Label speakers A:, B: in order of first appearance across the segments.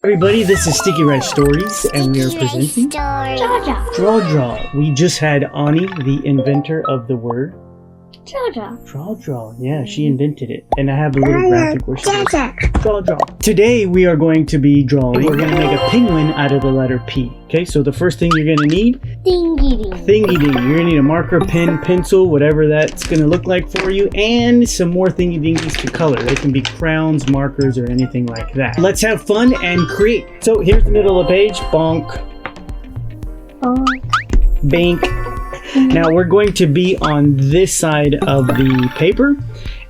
A: Everybody, this is Sticky Rice Stories, and we are presenting Draw. We just had Ani, the inventor of the word Draw. Yeah, she invented it. And I have a little graphic where she says Draw. Today we are going to be drawing. We're going to make a penguin out of the letter P. Okay, so the first thing you're going to need, ThingyDingy. You're going to need a marker, pen, pencil, whatever that's going to look like for you, and some more ThingyDingies to color. They can be crayons, markers, or anything like that. Let's have fun and create. So here's the middle of the page. Bonk. Bank. Now we're going to be on this side of the paper,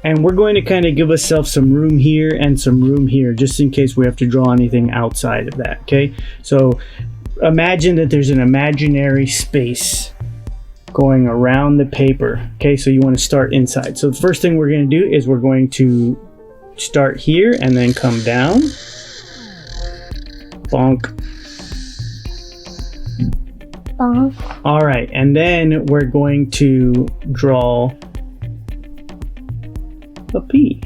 A: and we're going to kind of give ourselves some room here and some room here, just in case we have to draw anything outside of that. Okay, so imagine that there's an imaginary space going around the paper. Okay, so you want to start inside. So the first thing we're going to do is we're going to start here and then come down. Bonk. All right, and then we're going to draw a P.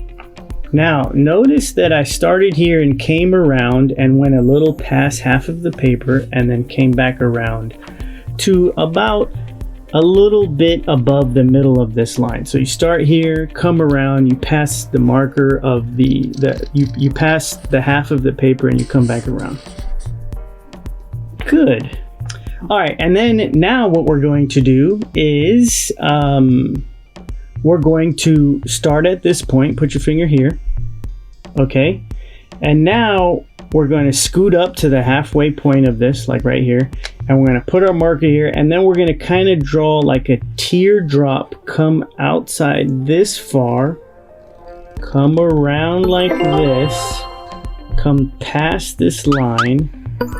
A: Now, notice that I started here and came around and went a little past half of the paper and then came back around to about a little bit above the middle of this line. So you start here, come around, you pass the marker of you pass the half of the paper and you come back around. Good. All right, and then now what we're going to do is we're going to start at this point. Put your finger here. Okay, and now we're going to scoot up to the halfway point of this, like right here, and we're going to put our marker here, and then we're going to kind of draw like a teardrop, come outside this far, come around like this, come past this line,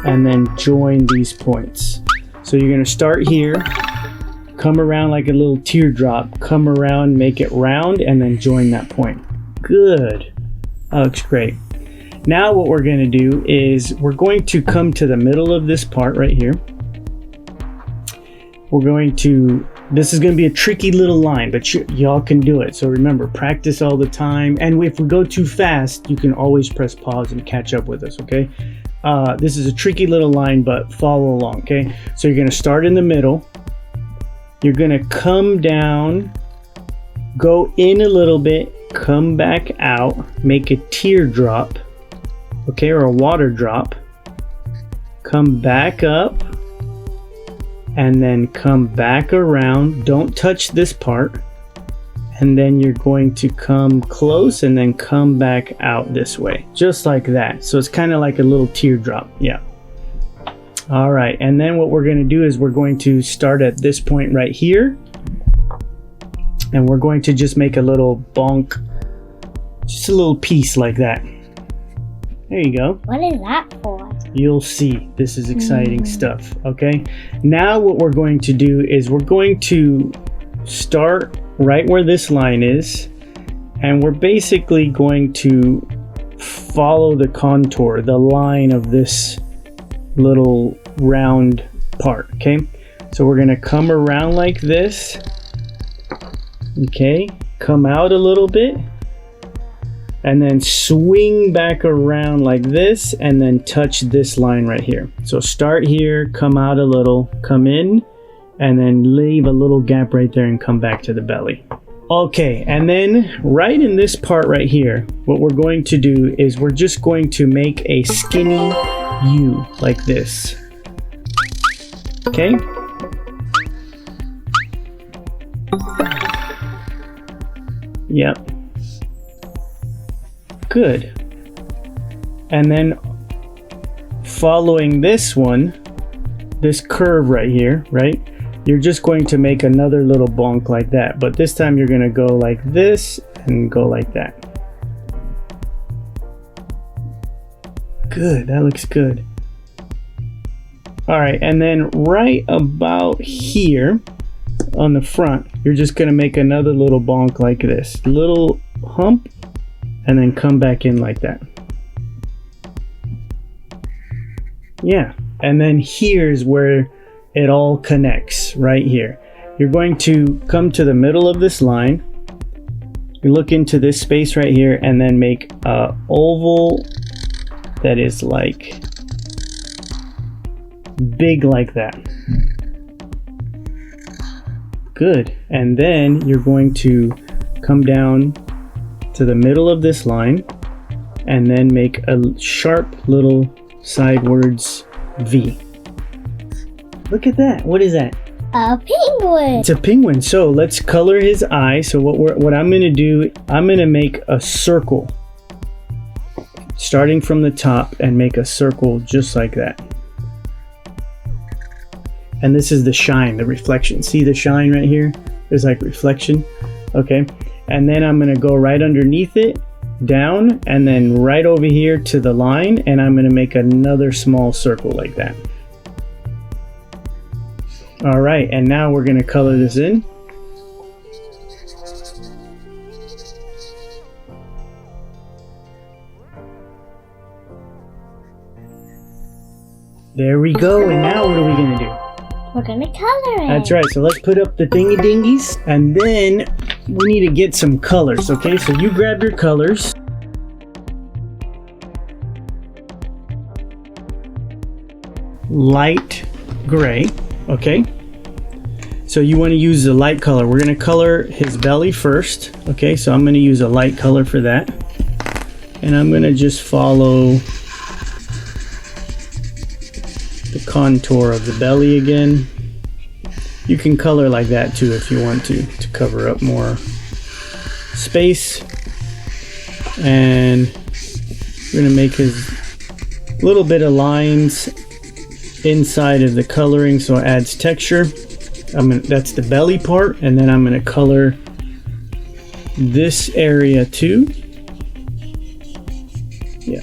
A: and then join these points. So you're going to start here, come around like a little teardrop, come around, make it round, and then join that point. Good. That looks great. Now what we're going to do is we're going to come to the middle of this part right here. This is going to be a tricky little line, but y'all can do it. So remember, practice all the time. And if we go too fast, you can always press pause and catch up with us, okay? This is a tricky little line, but follow along, okay? So you're going to start in the middle. You're going to come down, go in a little bit, come back out, make a teardrop, okay, or a water drop. Come back up, and then come back around. Don't touch this part. And then you're going to come close and then come back out this way, just like that. So it's kind of like a little teardrop. Yeah. All right, and then what we're going to do is we're going to start at this point right here, and we're going to just make a little bonk, just a little piece like that. There you go.
B: What is that for?
A: You'll see. This is exciting stuff. Okay, now what we're going to do is we're going to start right where this line is, and we're basically going to follow the contour, the line of this little round part. Okay, so we're going to come around like this. Okay, come out a little bit, and then swing back around like this, and then touch this line right here. So start here, come out a little, come in, and then leave a little gap right there and come back to the belly. Okay, and then right in this part right here, what we're going to do is we're just going to make a skinny U like this. Okay? Yep. Good. And then following this one, this curve right here, right? You're just going to make another little bonk like that, but this time you're going to go like this and go like that. Good, that looks good. All right, and then right about here on the front, you're just going to make another little bonk like this, little hump, and then come back in like that. Yeah, and then here's where it all connects, right here. You're going to come to the middle of this line, you look into this space right here, and then make a oval that is like big like that. Good. And then you're going to come down to the middle of this line and then make a sharp little sidewards V. Look at that. What is that?
B: A penguin.
A: It's a penguin. So let's color his eye. So what I'm going to do, I'm going to make a circle starting from the top and make a circle just like that. And this is the shine, the reflection. See the shine right here? There's like reflection. Okay. And then I'm going to go right underneath it, down, and then right over here to the line, and I'm going to make another small circle like that. All right, and now we're going to color this in. There we go, and now what are we going to do?
B: We're gonna color it.
A: That's right, so let's put up the thingy-dingies, and then we need to get some colors, okay? So you grab your colors. Light gray, okay? So you want to use the light color. We're going to color his belly first, okay? So I'm going to use a light color for that. And I'm going to just follow the contour of the belly again. You can color like that too if you want to cover up more space. And we're going to make his little bit of lines inside of the coloring so it adds texture. That's the belly part, and then I'm going to color this area too. Yeah.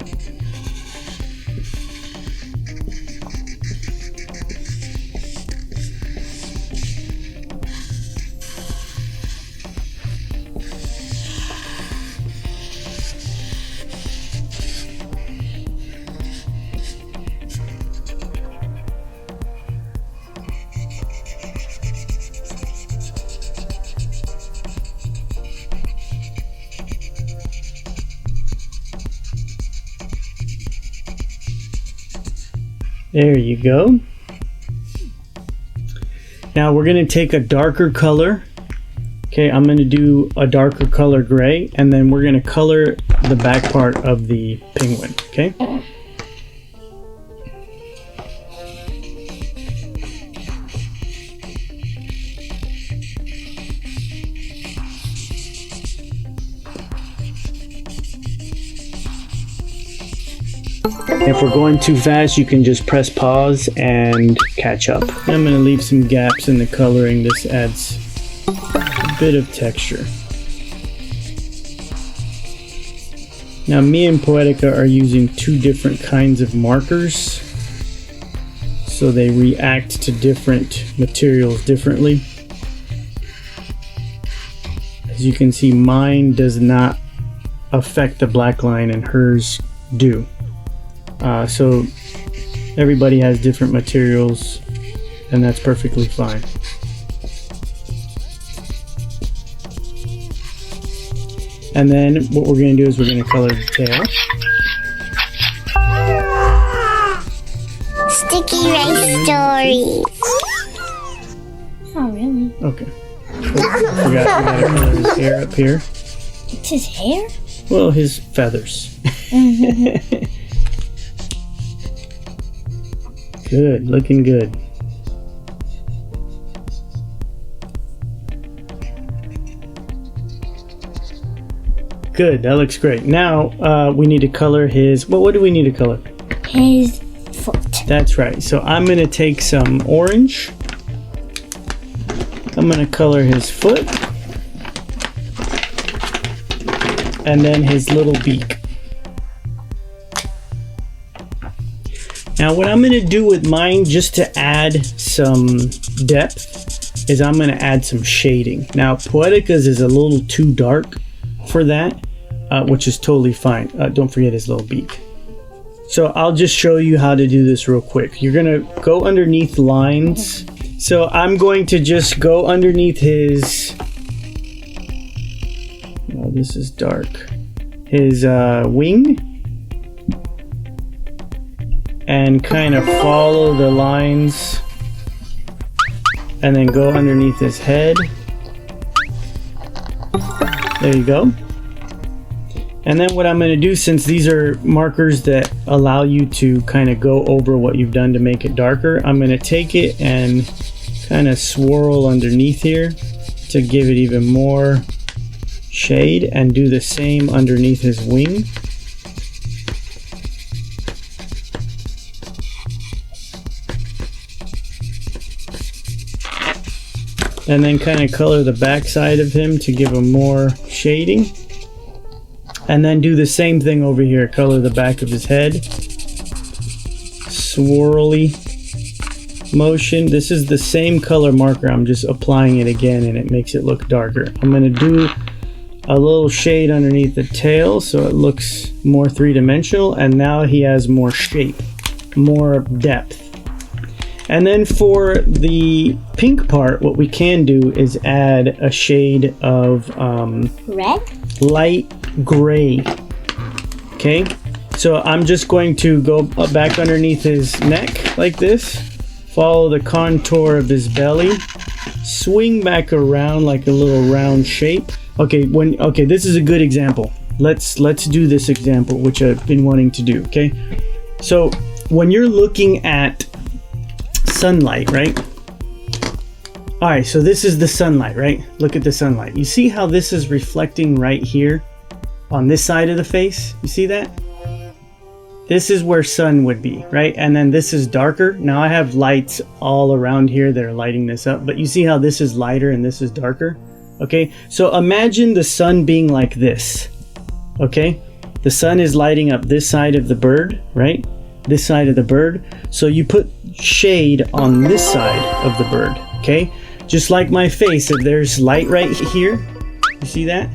A: There you go. Now we're going to take a darker color. Okay, I'm going to do a darker color gray, and then we're going to color the back part of the penguin. Okay. If we're going too fast, you can just press pause and catch up. I'm going to leave some gaps in the coloring. This adds a bit of texture. Now, me and Poetica are using two different kinds of markers, so they react to different materials differently. As you can see, mine does not affect the black line and hers do. So everybody has different materials, and that's perfectly fine. And then what we're going to do is we're going to color the tail.
B: Sticky rice stories. Oh, really?
A: Okay. Oh, we gotta color his hair up here.
B: It's his hair?
A: Well, his feathers. Good, looking good. Good, that looks great. Now we need to color his, well, what do we need to color?
B: His foot.
A: That's right. So I'm going to take some orange. I'm going to color his foot. And then his little beak. Now what I'm going to do with mine, just to add some depth, is I'm going to add some shading. Now Poetica's is a little too dark for that, which is totally fine. Don't forget his little beak. So I'll just show you how to do this real quick. You're going to go underneath lines. So I'm going to just go underneath his, oh, this is dark, his wing. and kind of follow the lines and then go underneath his head. There you go. And then what I'm going to do, since these are markers that allow you to kind of go over what you've done to make it darker, I'm going to take it and kind of swirl underneath here to give it even more shade, and do the same underneath his wing. And then kind of color the back side of him to give him more shading. And then do the same thing over here. Color the back of his head. Swirly motion. This is the same color marker. I'm just applying it again and it makes it look darker. I'm going to do a little shade underneath the tail so it looks more three-dimensional. And now he has more shape, more depth. And then for the pink part, what we can do is add a shade of
B: red,
A: light gray. Okay, so I'm just going to go back underneath his neck like this, follow the contour of his belly, swing back around like a little round shape. Okay, this is a good example. Let's do this example, which I've been wanting to do. Okay, so when you're looking at sunlight, right? All right, so this is the sunlight, right? Look at the sunlight. You see how this is reflecting right here on this side of the face? You see that? This is where sun would be, right? And then this is darker. Now I have lights all around here that are lighting this up, but you see how this is lighter and this is darker? Okay, so imagine the sun being like this, okay? The sun is lighting up this side of the bird, right? This side of the bird. So you put shade on this side of the bird, okay? Just like my face, if there's light right here, you see that?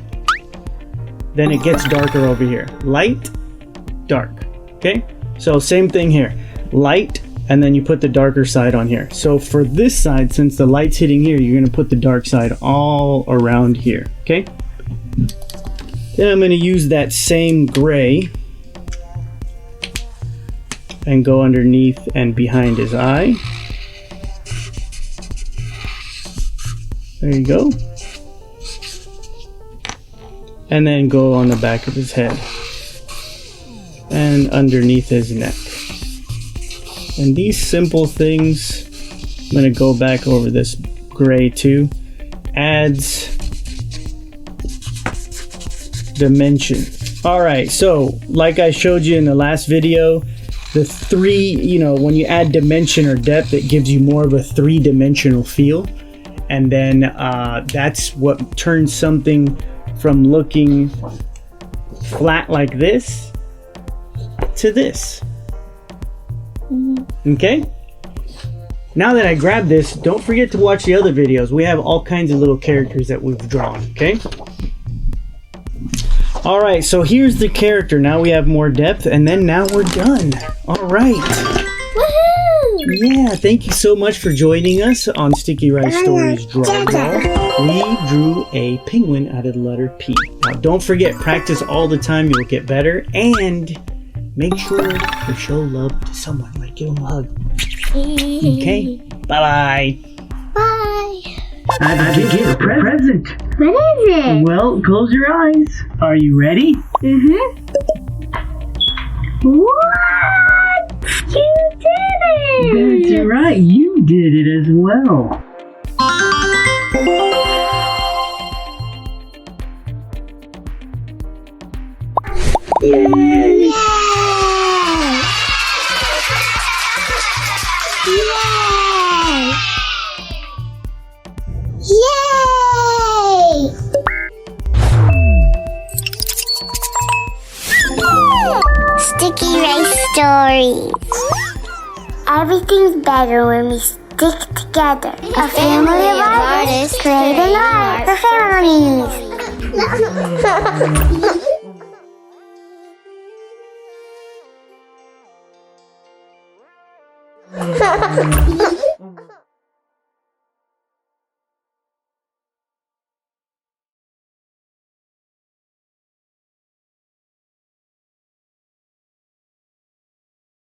A: Then it gets darker over here. Light, dark, okay? So same thing here. Light, and then you put the darker side on here. So for this side, since the light's hitting here, you're gonna put the dark side all around here, okay? Then I'm gonna use that same gray and go underneath and behind his eye. There you go. And then go on the back of his head and underneath his neck. And these simple things, I'm gonna go back over this gray too, adds dimension. All right, so like I showed you in the last video, the three, when you add dimension or depth, it gives you more of a three-dimensional feel. And then that's what turns something from looking flat like this to this. Okay? Now that I grabbed this, don't forget to watch the other videos. We have all kinds of little characters that we've drawn, okay? All right, so here's the character. Now we have more depth, and then now we're done. All right.
B: woohoo!
A: Yeah, thank you so much for joining us on Sticky Rice Stories Drawing Ball. We drew a penguin out of the letter P. Now, don't forget, practice all the time. You'll get better, and make sure to show love to someone. Like, give them a hug. Okay. Bye-bye.
B: Bye.
A: I have to give a present.
B: What is it?
A: Well, close your eyes. Are you ready?
B: Mm-hmm. What? You did it!
A: That's right. You did it as well. Yay!
B: Yay! Yay! Sticky Rice Stories. Everything's better when we stick together. A family of artists creating art for families.